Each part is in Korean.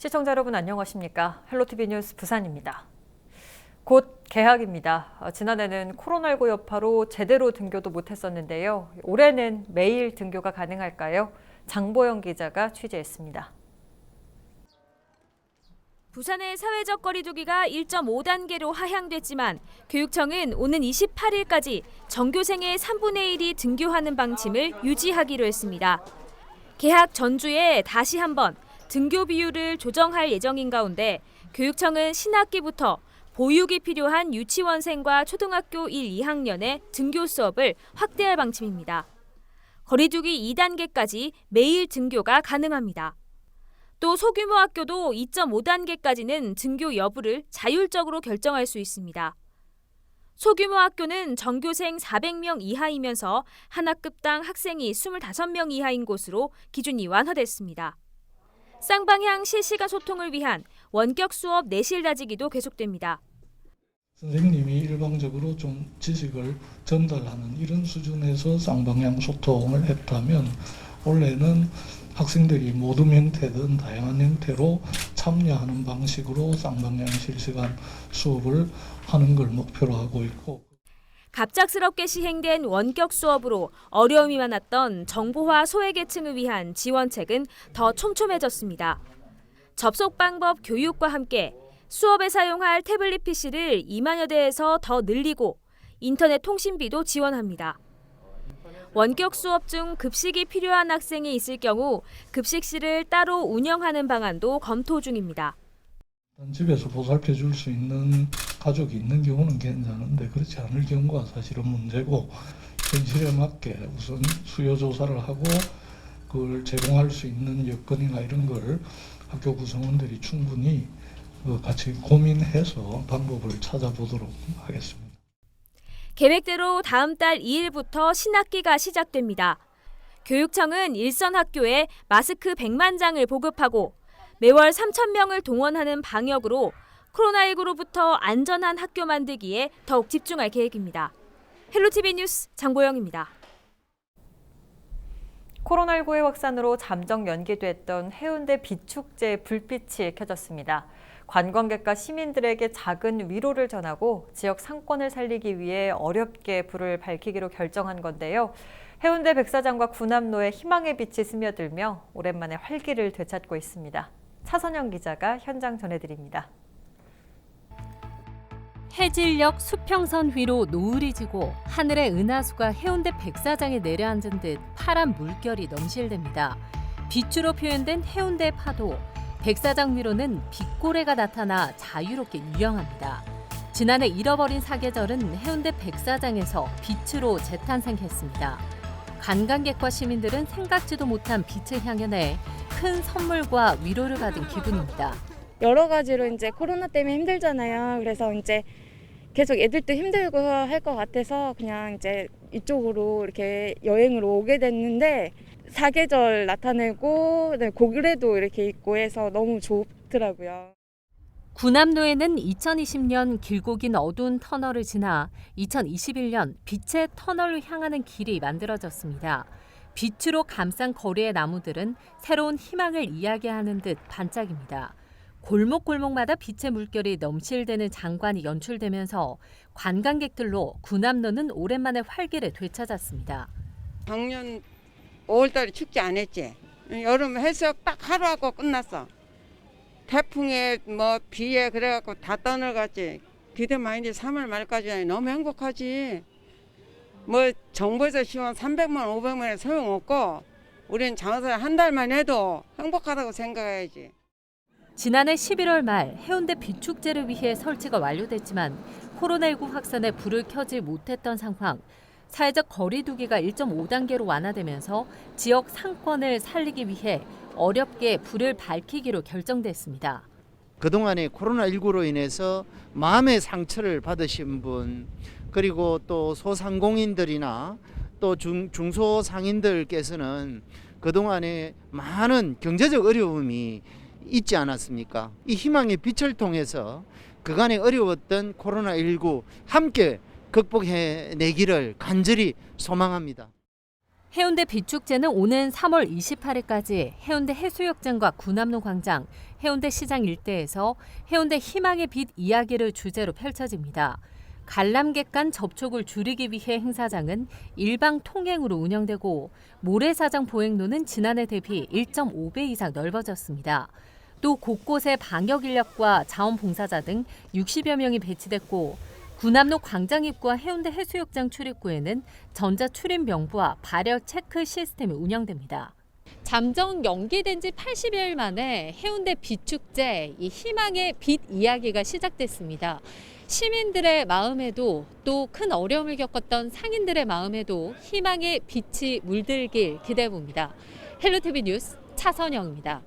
시청자 여러분 안녕하십니까? 헬로티비 뉴스 부산입니다. 곧 개학입니다. 지난해는 코로나19 여파로 제대로 등교도 못했었는데요. 올해는 매일 등교가 가능할까요? 장보영 기자가 취재했습니다. 부산의 사회적 거리두기가 1.5단계로 하향됐지만 교육청은 오는 28일까지 전교생의 3분의 1이 등교하는 방침을 유지하기로 했습니다. 개학 전주에 다시 한번 등교 비율을 조정할 예정인 가운데 교육청은 신학기부터 보육이 필요한 유치원생과 초등학교 1, 2학년의 등교 수업을 확대할 방침입니다. 거리두기 2단계까지 매일 등교가 가능합니다. 또 소규모 학교도 2.5단계까지는 등교 여부를 자율적으로 결정할 수 있습니다. 소규모 학교는 전교생 400명 이하이면서 한 학급당 학생이 25명 이하인 곳으로 기준이 완화됐습니다. 쌍방향 실시간 소통을 위한 원격 수업 내실 다지기도 계속됩니다. 선생님이 일방적으로 좀 지식을 전달하는 이런 수준에서 쌍방향 소통을 했다면 원래는 학생들이 모든 형태든 다양한 형태로 참여하는 방식으로 쌍방향 실시간 수업을 하는 걸 목표로 하고 있고, 갑작스럽게 시행된 원격 수업으로 어려움이 많았던 정보화 소외계층을 위한 지원책은 더 촘촘해졌습니다. 접속 방법 교육과 함께 수업에 사용할 태블릿 PC를 2만여 대에서 더 늘리고 인터넷 통신비도 지원합니다. 원격 수업 중 급식이 필요한 학생이 있을 경우 급식실을 따로 운영하는 방안도 검토 중입니다. 집에서 보살펴 줄 수 있는 가족이 있는 경우는 괜찮은데 그렇지 않을 경우가 사실은 문제고, 현실에 맞게 우선 수요 조사를 하고 그걸 제공할 수 있는 여건이나 이런 걸 학교 구성원들이 충분히 같이 고민해서 방법을 찾아보도록 하겠습니다. 계획대로 다음 달 2일부터 신학기가 시작됩니다. 교육청은 일선 학교에 마스크 100만 장을 보급하고 매월 3,000명을 동원하는 방역으로 코로나19로부터 안전한 학교 만들기에 더욱 집중할 계획입니다. 헬로티비 뉴스 장보영입니다. 코로나19의 확산으로 잠정 연기됐던 해운대 비축제 불빛이 켜졌습니다. 관광객과 시민들에게 작은 위로를 전하고 지역 상권을 살리기 위해 어렵게 불을 밝히기로 결정한 건데요. 해운대 백사장과 구남로에 희망의 빛이 스며들며 오랜만에 활기를 되찾고 있습니다. 차선영 기자가 현장 전해드립니다. 해질녘 수평선 위로 노을이 지고 하늘의 은하수가 해운대 백사장에 내려앉은 듯 파란 물결이 넘실댑니다. 빛으로 표현된 해운대 파도, 백사장 위로는 빛고래가 나타나 자유롭게 유영합니다. 지난해 잃어버린 사계절은 해운대 백사장에서 빛으로 재탄생했습니다. 관광객과 시민들은 생각지도 못한 빛을 향연해 큰 선물과 위로를 받은 기분입니다. 여러 가지로 이제 코로나 때문에 힘들잖아요. 그래서 이제 계속 애들도 힘들고 할 것 같아서 그냥 이제 이쪽으로 이렇게 여행으로 오게 됐는데 사계절 나타내고 고글에도 이렇게 있고 해서 너무 좋더라고요. 구남로에는 2020년 길고 긴 어두운 터널을 지나 2021년 빛의 터널로 향하는 길이 만들어졌습니다. 빛으로 감싼 거리의 나무들은 새로운 희망을 이야기하는 듯 반짝입니다. 골목골목마다 빛의 물결이 넘실대는 장관이 연출되면서 관광객들로 구남로는 오랜만에 활기를 되찾았습니다. 작년 5월달에 축제 안 했지. 여름 해수욕 딱 하루 하고 끝났어. 태풍에 뭐 비에 그래갖고 다 떠들어갔지. 기대 많이 3월 말까지 너무 행복하지. 뭐 정부에서 지원 300만 500만에 소용없고 우리는 장사 한 달만 해도 행복하다고 생각해야지. 지난해 11월 말 해운대 비축제를 위해 설치가 완료됐지만 코로나19 확산에 불을 켜지 못했던 상황. 사회적 거리두기가 1.5단계로 완화되면서 지역 상권을 살리기 위해 어렵게 불을 밝히기로 결정됐습니다. 그동안에 코로나19로 인해서 마음의 상처를 받으신 분, 그리고 또 소상공인들이나 또 중소상인들께서는 그동안에 많은 경제적 어려움이 있지 않았습니까? 이 희망의 빛을 통해서 그간에 어려웠던 코로나19 함께 극복해내기를 간절히 소망합니다. 해운대 빛축제는 오는 3월 28일까지 해운대 해수욕장과 구남로 광장, 해운대 시장 일대에서 해운대 희망의 빛 이야기를 주제로 펼쳐집니다. 관람객 간 접촉을 줄이기 위해 행사장은 일방 통행으로 운영되고 모래사장 보행로는 지난해 대비 1.5배 이상 넓어졌습니다. 또 곳곳에 방역 인력과 자원봉사자 등 60여 명이 배치됐고 구남로 광장 입구와 해운대 해수욕장 출입구에는 전자 출입 명부와 발열 체크 시스템이 운영됩니다. 잠정 연기된 지 80여일 만에 해운대 빛축제 이 희망의 빛 이야기가 시작됐습니다. 시민들의 마음에도 또 큰 어려움을 겪었던 상인들의 마음에도 희망의 빛이 물들길 기대해봅니다. 헬로티비 뉴스 차선영입니다.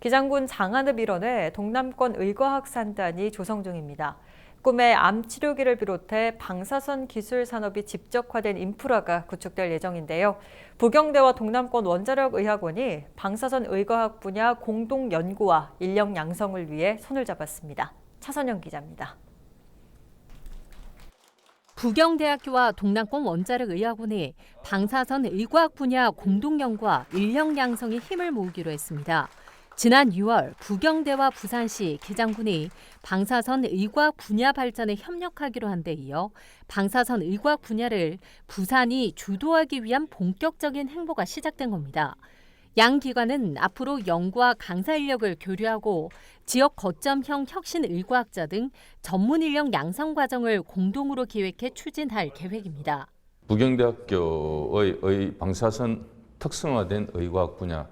기장군 장안읍 일원에 동남권 의과학산단이 조성 중입니다. 꿈의 암 치료기를 비롯해 방사선 기술 산업이 집적화된 인프라가 구축될 예정인데요. 부경대와 동남권 원자력의학원이 방사선 의과학 분야 공동 연구와 인력 양성을 위해 손을 잡았습니다. 차선영 기자입니다. 부경대학교와 동남권 원자력의학원이 방사선 의과학 분야 공동 연구와 인력 양성에 힘을 모으기로 했습니다. 지난 6월 부경대와 부산시 기장군이 방사선 의과학 분야 발전에 협력하기로 한 데 이어 방사선 의과학 분야를 부산이 주도하기 위한 본격적인 행보가 시작된 겁니다. 양 기관은 앞으로 연구와 강사 인력을 교류하고 지역 거점형 혁신 의과학자 등 전문 인력 양성 과정을 공동으로 기획해 추진할 계획입니다. 부경대학교의 방사선 특성화된 의과학 분야의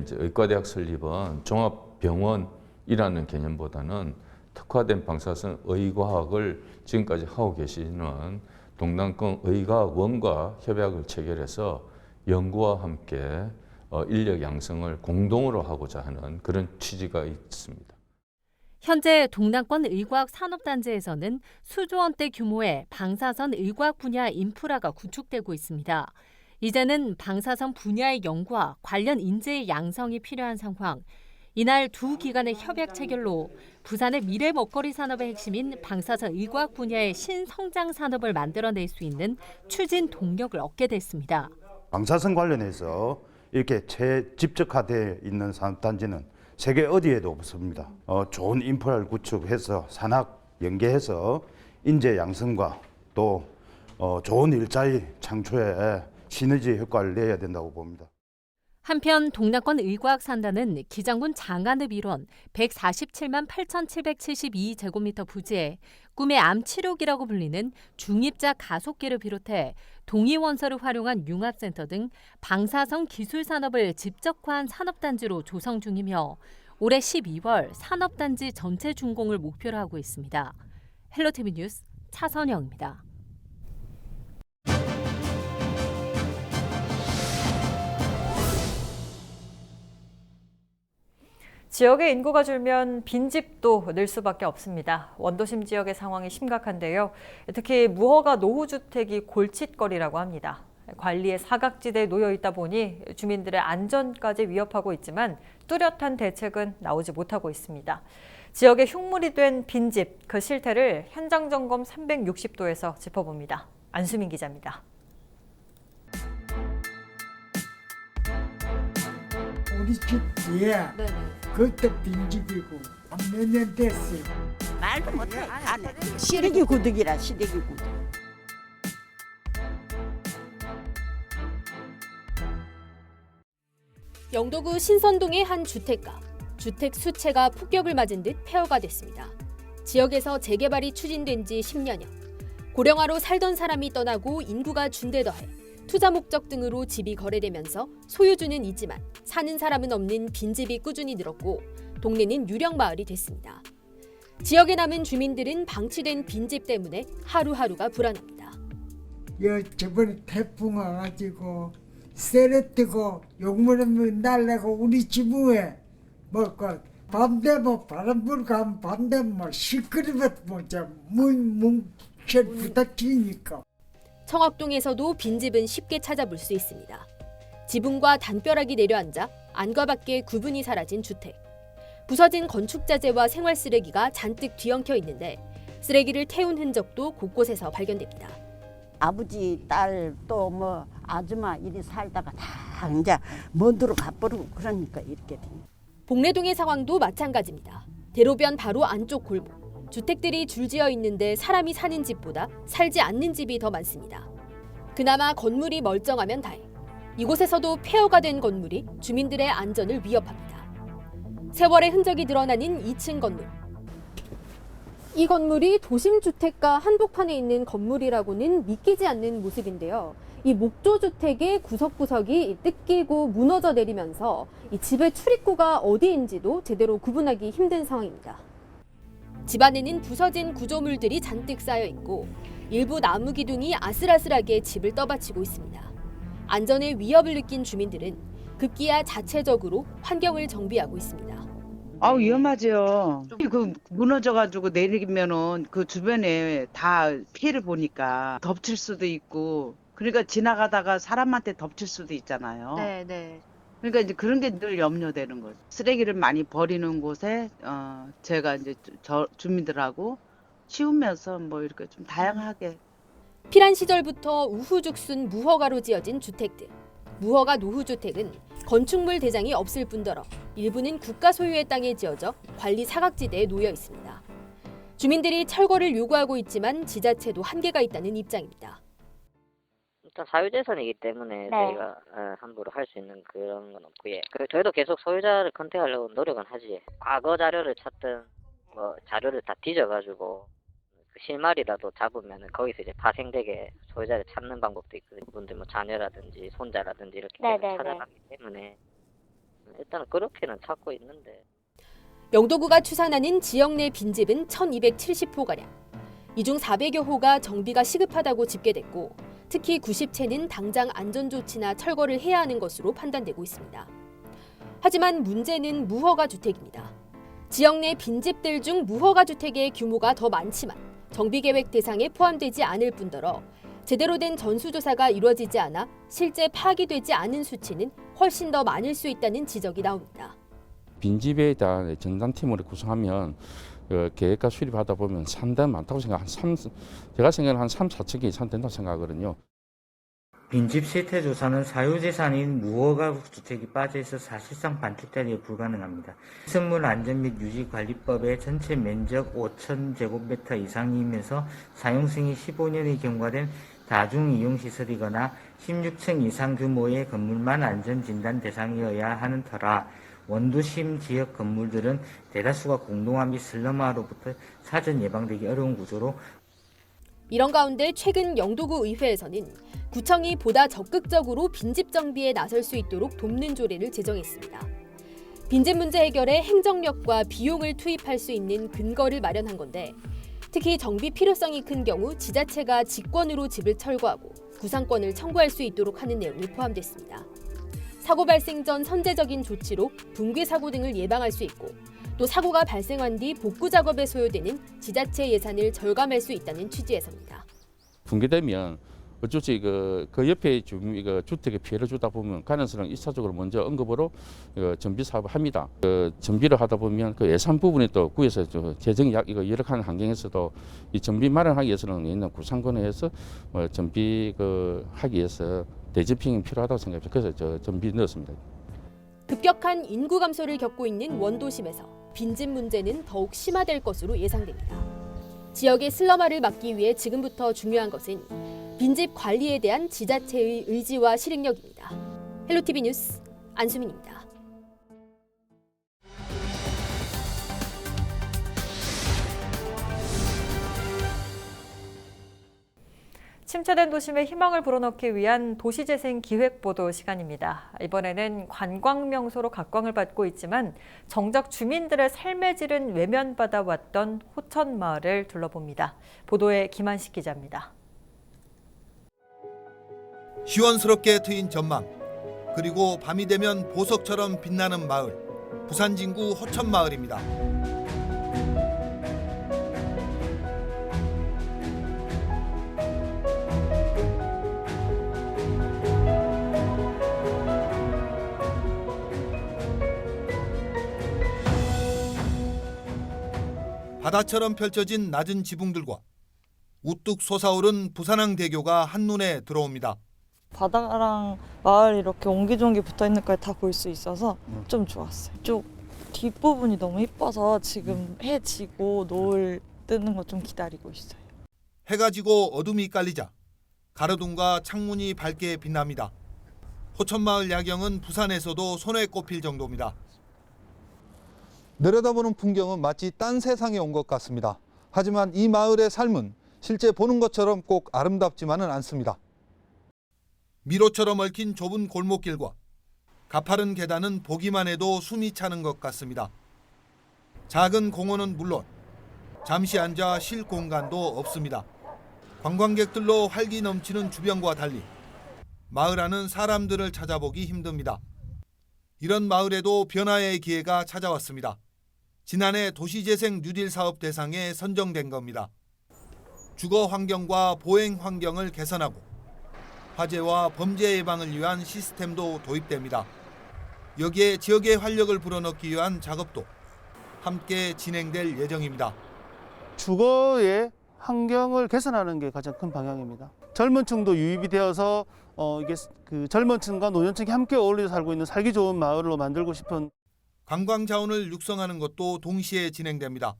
이제 의과대학 설립은 종합병원이라는 개념보다는 특화된 방사선 의과학을 지금까지 하고 계시는 동남권 의과학원과 협약을 체결해서 연구와 함께 인력 양성을 공동으로 하고자 하는 그런 취지가 있습니다. 현재 동남권 의과학 산업단지에서는 수조 원대 규모의 방사선 의과학 분야 인프라가 구축되고 있습니다. 이제는 방사선 분야의 연구와 관련 인재의 양성이 필요한 상황. 이날 두 기관의 협약 체결로 부산의 미래 먹거리 산업의 핵심인 방사선 의과학 분야의 신성장 산업을 만들어낼 수 있는 추진 동력을 얻게 됐습니다. 방사선 관련해서 이렇게 집적화되어 있는 산업단지는 세계 어디에도 없습니다. 좋은 인프라를 구축해서 산학 연계해서 인재 양성과 또 좋은 일자리 창출에 시너지 효과를 내야 된다고 봅니다. 한편 동남권 의과학산단은 기장군 장안읍 일원 147만 8,772제곱미터 부지에 꿈의 암 치료기라고 불리는 중입자 가속기를 비롯해 동위원소를 활용한 융합센터 등 방사선 기술 산업을 집적화한 산업단지로 조성 중이며 올해 12월 산업단지 전체 준공을 목표로 하고 있습니다. 헬로티비 뉴스 차선영입니다. 지역의 인구가 줄면 빈집도 늘 수밖에 없습니다. 원도심 지역의 상황이 심각한데요. 특히 무허가 노후주택이 골칫거리라고 합니다. 관리에 사각지대에 놓여 있다 보니 주민들의 안전까지 위협하고 있지만 뚜렷한 대책은 나오지 못하고 있습니다. 지역의 흉물이 된 빈집, 그 실태를 현장 점검 360도에서 짚어봅니다. 안수민 기자입니다. 우리 집 뒤에 그것도 빈집이고 몇 년 됐어요. 말도 못해. 시래기 구득이라 시래기 구득. 영도구 신선동의 한 주택가. 주택 수채가 폭격을 맞은 듯 폐허가 됐습니다. 지역에서 재개발이 추진된 지 10년여. 고령화로 살던 사람이 떠나고 인구가 준데 더해 투자 목적 등으로 집이 거래되면서 소유주는 있지만 사는 사람은 없는 빈집이 꾸준히 늘었고 동네는 유령 마을이 됐습니다. 지역에 남은 주민들은 방치된 빈집 때문에 하루하루가 불안합니다. 저번에 태풍 와가지고 세레뜨고 용물은 날라고 우리 집 위에 밤 되면 바람 불고 가면 밤 되면 시끄러워 뭉뭉뭉 부닥치니까. 청학동에서도 빈집은 쉽게 찾아볼 수 있습니다. 지붕과 담벼락이 내려앉아 안과 밖의 구분이 사라진 주택. 부서진 건축자재와 생활 쓰레기가 잔뜩 뒤엉켜 있는데 쓰레기를 태운 흔적도 곳곳에서 발견됩니다. 아버지, 딸, 또 뭐 아줌마 이리 살다가 다 이제 먼 데로 가버리고 그러니까 이렇게 된 거예요. 봉래동의 상황도 마찬가지입니다. 대로변 바로 안쪽 골목. 주택들이 줄지어 있는데 사람이 사는 집보다 살지 않는 집이 더 많습니다. 그나마 건물이 멀쩡하면 다행. 이곳에서도 폐허가 된 건물이 주민들의 안전을 위협합니다. 세월의 흔적이 드러나는 2층 건물. 이 건물이 도심주택가 한복판에 있는 건물이라고는 믿기지 않는 모습인데요. 이 목조주택의 구석구석이 뜯기고 무너져 내리면서 이 집의 출입구가 어디인지도 제대로 구분하기 힘든 상황입니다. 집 안에는 부서진 구조물들이 잔뜩 쌓여 있고 일부 나무 기둥이 아슬아슬하게 집을 떠받치고 있습니다. 안전에 위협을 느낀 주민들은 급기야 자체적으로 환경을 정비하고 있습니다. 아우 위험하죠. 그 무너져가지고 내리면은 그 주변에 다 피해를 보니까 덮칠 수도 있고, 그러니까 지나가다가 사람한테 덮칠 수도 있잖아요. 네. 그러니까 이제 그런 게 늘 염려되는 거죠. 쓰레기를 많이 버리는 곳에 제가 이제 주민들하고 치우면서 뭐 이렇게 좀 다양하게. 피란 시절부터 우후죽순 무허가로 지어진 주택들. 무허가 노후주택은 건축물 대장이 없을 뿐더러 일부는 국가 소유의 땅에 지어져 관리 사각지대에 놓여 있습니다. 주민들이 철거를 요구하고 있지만 지자체도 한계가 있다는 입장입니다. 일단 사유재산이기 때문에 저희가 함부로 할 수 있는 그런 건 없고요. 저희도 계속 소유자를 컨택하려고 노력은 하지. 과거 자료를 찾든 뭐 자료를 다 뒤져가지고 그 실마리라도 잡으면 거기서 이제 파생되게 소유자를 찾는 방법도 있거든요. 그분들 뭐 자녀라든지 손자라든지 이렇게 찾아가기 때문에 일단은 그렇게는 찾고 있는데. 영도구가 추산하는 지역 내 빈집은 1270호가량. 이 중 400여 호가 정비가 시급하다고 집계됐고 특히 90채는 당장 안전조치나 철거를 해야 하는 것으로 판단되고 있습니다. 하지만 문제는 무허가 주택입니다. 지역 내 빈집들 중 무허가 주택의 규모가 더 많지만 정비계획 대상에 포함되지 않을 뿐더러 제대로 된 전수조사가 이루어지지 않아 실제 파악이 되지 않은 수치는 훨씬 더 많을 수 있다는 지적이 나옵니다. 빈집에 대한 전담팀을 구성하면 계획과 수립하다 보면 상당히 많다고 생각합니다. 제가 생각하는 한 3, 4층 이상 된다고 생각하거든요. 빈집 실태 조사는 사유재산인 무허가 주택이 빠져있어 사실상 반축 자리에 불가능합니다. 시설물 안전 및 유지관리법의 전체 면적 5,000제곱미터 이상이면서 사용승이 15년이 경과된 다중이용시설이거나 16층 이상 규모의 건물만 안전진단 대상이어야 하는 터라 원도심 지역 건물들은 대다수가 공동화 및 슬럼화로부터 사전 예방되기 어려운 구조로. 이런 가운데 최근 영도구 의회에서는 구청이 보다 적극적으로 빈집 정비에 나설 수 있도록 돕는 조례를 제정했습니다. 빈집 문제 해결에 행정력과 비용을 투입할 수 있는 근거를 마련한 건데 특히 정비 필요성이 큰 경우 지자체가 직권으로 집을 철거하고 구상권을 청구할 수 있도록 하는 내용이 포함됐습니다. 사고 발생 전 선제적인 조치로 붕괴 사고 등을 예방할 수 있고 또 사고가 발생한 뒤 복구 작업에 소요되는 지자체 예산을 절감할 수 있다는 취지에서입니다. 붕괴되면 어쩌지 그 옆에 주택에 피해를 주다 보면 가능성은 1차적으로 먼저 언급으로 정비 사업을 합니다. 정비를 하다 보면 그 예산 부분이 또 구에서 재정이 열악한 환경에서도 이 정비 마련하기 위해서는 옛날 구상권에서 정비 하기 위해서 대지핑이 필요하다고 생각합니다. 그래서 정비 넣었습니다. 급격한 인구 감소를 겪고 있는 원도심에서 빈집 문제는 더욱 심화될 것으로 예상됩니다. 지역의 슬럼화를 막기 위해 지금부터 중요한 것은 빈집 관리에 대한 지자체의 의지와 실행력입니다. 헬로티비 뉴스 안수민입니다. 침체된 도심에 희망을 불어넣기 위한 도시재생 기획보도 시간입니다. 이번에는 관광명소로 각광을 받고 있지만 정작 주민들의 삶의 질은 외면받아왔던 호천마을을 둘러봅니다. 보도에 김한식 기자입니다. 시원스럽게 트인 전망, 그리고 밤이 되면 보석처럼 빛나는 마을, 부산 진구 호천마을입니다. 바다처럼 펼쳐진 낮은 지붕들과 우뚝 솟아오른 부산항대교가 한눈에 들어옵니다. 바다랑 마을 이렇게 옹기종기 붙어 있는 걸 다 볼 수 있어서 좀 좋았어요. 쪽 뒷부분이 너무 이뻐서 지금 해 지고 노을 뜨는 거 좀 기다리고 있어요. 해가 지고 어둠이 깔리자 가로등과 창문이 밝게 빛납니다. 호천마을 야경은 부산에서도 손에 꼽힐 정도입니다. 내려다보는 풍경은 마치 딴 세상에 온 것 같습니다. 하지만 이 마을의 삶은 실제 보는 것처럼 꼭 아름답지만은 않습니다. 미로처럼 얽힌 좁은 골목길과 가파른 계단은 보기만 해도 숨이 차는 것 같습니다. 작은 공원은 물론 잠시 앉아 쉴 공간도 없습니다. 관광객들로 활기 넘치는 주변과 달리 마을 안은 사람들을 찾아보기 힘듭니다. 이런 마을에도 변화의 기회가 찾아왔습니다. 지난해 도시재생 뉴딜 사업 대상에 선정된 겁니다. 주거 환경과 보행 환경을 개선하고 화재와 범죄 예방을 위한 시스템도 도입됩니다. 여기에 지역의 활력을 불어넣기 위한 작업도 함께 진행될 예정입니다. 주거의 환경을 개선하는 게 가장 큰 방향입니다. 젊은 층도 유입이 되어서 이게 그 젊은 층과 노년층이 함께 어울려 살고 있는 살기 좋은 마을로 만들고 싶은 관광 자원을 육성하는 것도 동시에 진행됩니다.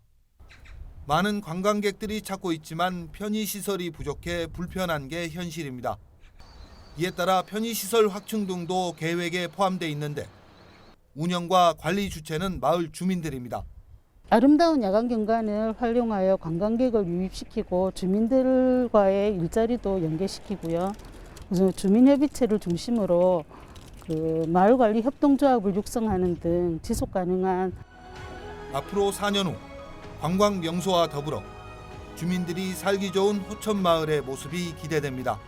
많은 관광객들이 찾고 있지만 편의시설이 부족해 불편한 게 현실입니다. 이에 따라 편의시설 확충 등도 계획에 포함돼 있는데 운영과 관리 주체는 마을 주민들입니다. 아름다운 야간 경관을 활용하여 관광객을 유입시키고 주민들과의 일자리도 연계시키고요. 우선 주민협의체를 중심으로 그 마을관리 협동조합을 육성하는 등 지속가능한 앞으로 4년 후 관광 명소와 더불어 주민들이 살기 좋은 호천마을의 모습이 기대됩니다.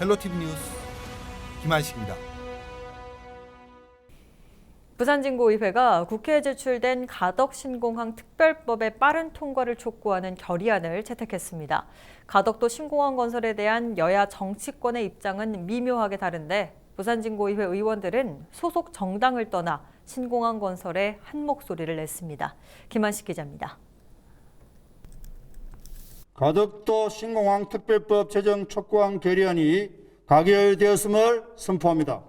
헬로티비 뉴스 김한식입니다. 부산진구의회가 국회에 제출된 가덕신공항 특별법의 빠른 통과를 촉구하는 결의안을 채택했습니다. 가덕도 신공항 건설에 대한 여야 정치권의 입장은 미묘하게 다른데 부산진구의회 의원들은 소속 정당을 떠나 신공항 건설에 한 목소리를 냈습니다. 김한식 기자입니다. 가덕도 신공항 특별법 제정 촉구안 결의안이 가결되었음을 선포합니다.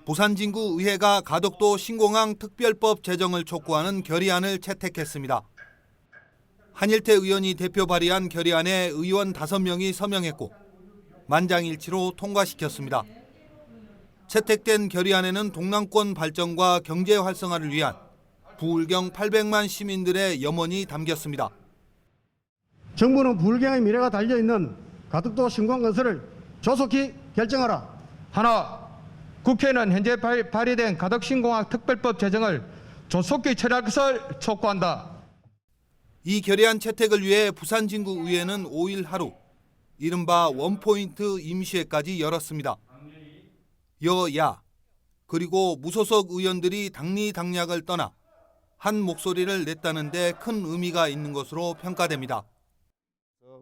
부산진구의회가 가덕도 신공항 특별법 제정을 촉구하는 결의안을 채택했습니다. 한일태 의원이 대표 발의한 결의안에 의원 5명이 서명했고 만장일치로 통과시켰습니다. 채택된 결의안에는 동남권 발전과 경제 활성화를 위한 부울경 800만 시민들의 염원이 담겼습니다. 정부는 부울경의 미래가 달려있는 가덕도 신공항 건설을 조속히 결정하라. 하나, 국회는 현재 발의된 가덕신공항 특별법 제정을 조속히 처리할 것을 촉구한다. 이 결의안 채택을 위해 부산진구의회는 5일 하루 이른바 원포인트 임시회까지 열었습니다. 여야 그리고 무소속 의원들이 당리당략을 떠나 한 목소리를 냈다는 데 큰 의미가 있는 것으로 평가됩니다.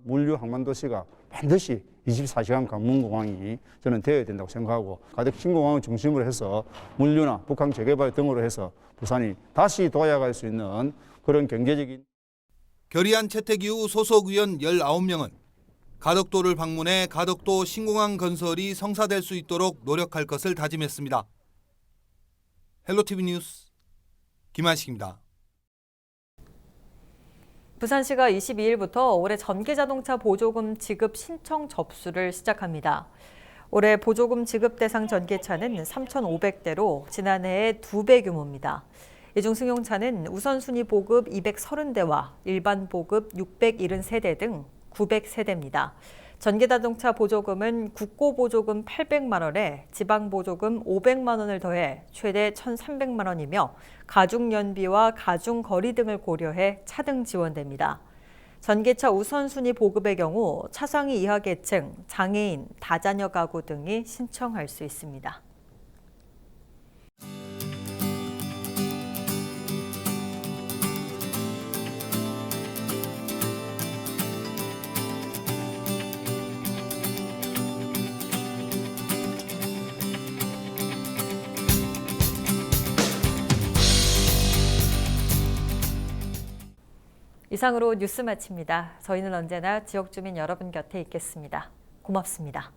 물류 항만도시가 반드시 24시간 관문공항이 저는 되어야 된다고 생각하고 가덕 신공항을 중심으로 해서 물류나 북한 재개발 등으로 해서 부산이 다시 도약할 수 있는 그런 경제적인 결의안 채택 이후 소속 의원 19명은 가덕도를 방문해 가덕도 신공항 건설이 성사될 수 있도록 노력할 것을 다짐했습니다. 헬로티비 뉴스 김한식입니다. 부산시가 22일부터 올해 전기자동차 보조금 지급 신청 접수를 시작합니다. 올해 보조금 지급 대상 전기차는 3,500대로 지난해의 2배 규모입니다. 이 중 승용차는 우선순위 보급 230대와 일반 보급 673대 등 900세대입니다. 전기자동차 보조금은 국고보조금 800만 원에 지방보조금 500만 원을 더해 최대 1,300만 원이며 가중연비와 가중거리 등을 고려해 차등 지원됩니다. 전기차 우선순위 보급의 경우 차상위 이하 계층, 장애인, 다자녀 가구 등이 신청할 수 있습니다. 이상으로 뉴스 마칩니다. 저희는 언제나 지역 주민 여러분 곁에 있겠습니다. 고맙습니다.